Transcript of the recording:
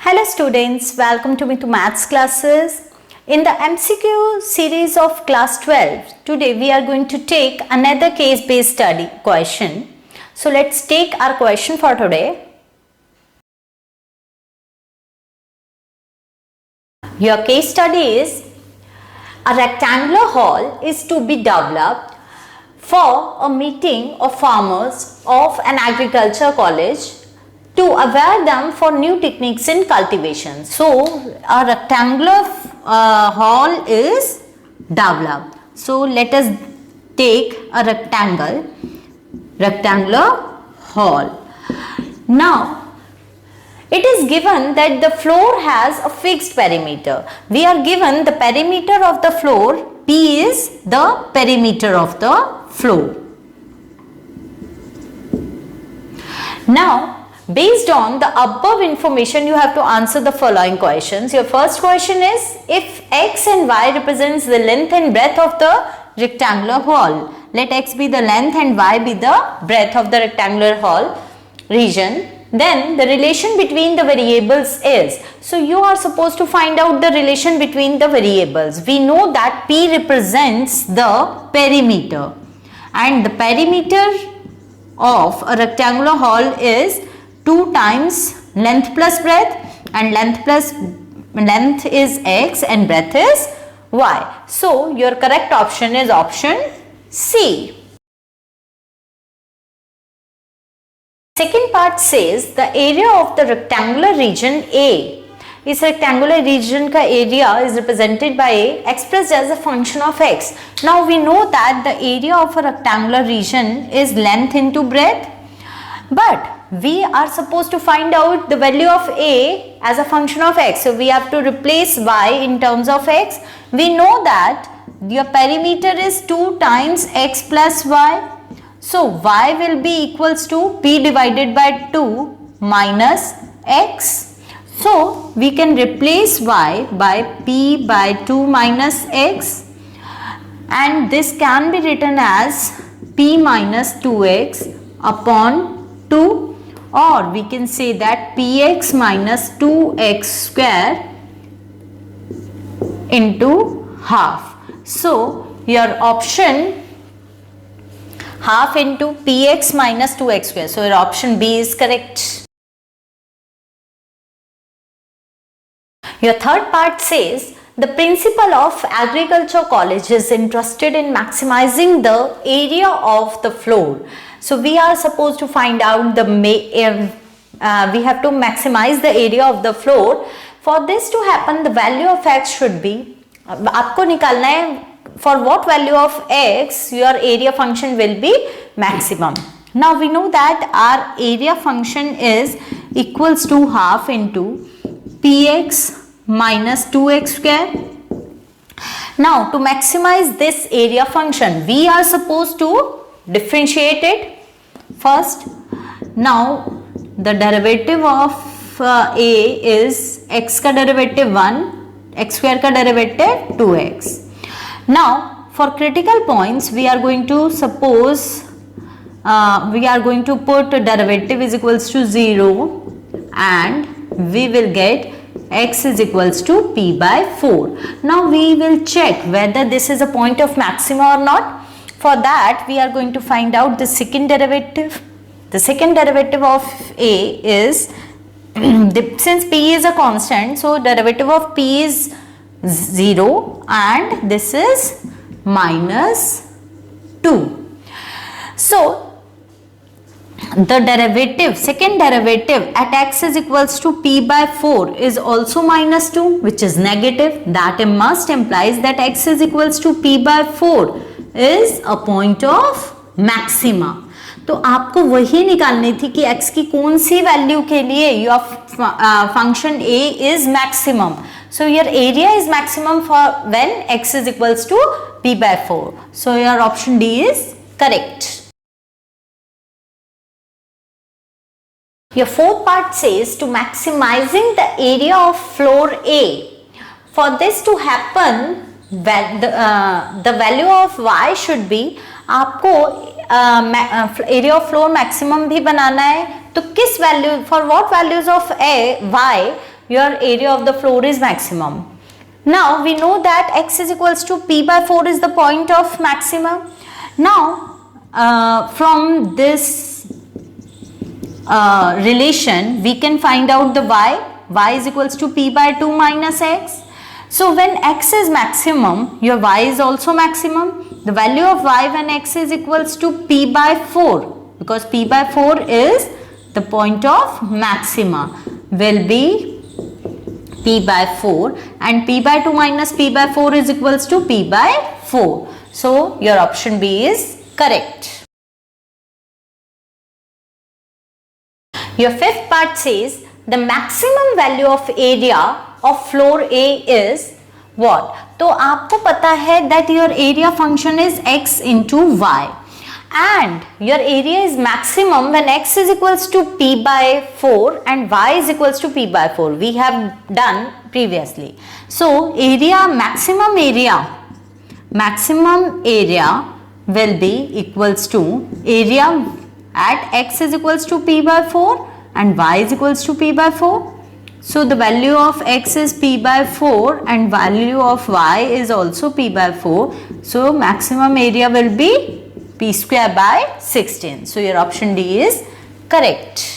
Hello students, welcome to Mitu Maths classes. In the MCQ series of class 12, today we are going to take another case-based study question. So let's take our question for today. Your case study is, a rectangular hall is to be developed for a meeting of farmers of an agriculture college to aware them for new techniques in cultivation. So a rectangular hall is developed. So let us take a rectangular hall. Now it is given that the floor has a fixed perimeter. We are given the perimeter of the floor. P is the perimeter of the floor. Now based on the above information, you have to answer the following questions. Your first question is, if x and y represents the length and breadth of the rectangular hall, let x be the length and y be the breadth of the rectangular hall region, then the relation between the variables is. So you are supposed to find out the relation between the variables. We know that P represents the perimeter, and the perimeter of a rectangular hall is 2 times length plus breadth, and length is x and breadth is y. So your correct option is option C. Second part says the area of the rectangular region A. इस rectangular region का area is represented by A expressed as a function of x. Now we know that the area of a rectangular region is length into breadth, but we are supposed to find out the value of A as a function of x. So we have to replace y in terms of x. We know that your perimeter is 2 times x plus y. So y will be equals to P divided by 2 minus x. So we can replace y by P by 2 minus x, and this can be written as P minus 2x upon 2, or we can say that Px minus 2x square into half. So your option half into Px minus 2x square. So your option B is correct. Your third part says the principal of agriculture college is interested in maximizing the area of the floor. So we are supposed to find out we have to maximize the area of the floor. For this to happen, the value of x should be, आपको निकालना है for what value of x your area function will be maximum. Now we know that our area function is equals to half into Px minus 2x square. Now to maximize this area function, we are supposed to differentiate it first. Now the derivative of A is x ka derivative 1, x square ka derivative 2x. Now for critical points, we are going to suppose we are going to put derivative is equals to 0, and we will get x is equals to P by 4. Now we will check whether this is a point of maxima or not. For that we are going to find out the second derivative. The second derivative of A is, since P is a constant, so derivative of P is 0, and this is minus 2. So the derivative, second derivative at x is equals to P by 4 is also minus 2, which is negative. That must implies that x is equals to P by 4 is a point of maxima. तो आपको वही निकालनी थी कि x की कौन सी value के लिए your function A is maximum. So your area is maximum for when x is equals to P by 4. So your option D is correct. Your fourth part says to maximizing the area of floor A. For this to happen, the value of y should be, आपको area of floor maximum भी बनाना है. तो किस value, for what values of y your area of the floor is maximum. Now we know that x is equals to p by 4 is the point of maximum. Now from this relation we can find out the y is equals to p by 2 minus x. So when x is maximum, your y is also maximum. The value of y when x is equals to p by 4, because p by 4 is the point of maxima, will be p by 4, and p by 2 minus p by 4 is equals to p by 4. So your option B is correct. Your fifth part says the maximum value of area of floor A is what? तो आपको पता है that your area function is x into y, and your area is maximum when x is equals to p by 4 and y is equals to p by 4. We have done previously. So area, maximum area will be equals to area at x is equals to p by 4 and y is equals to p by 4. So the value of x is p by 4 and value of y is also p by 4. So maximum area will be p square by 16. So your option D is correct.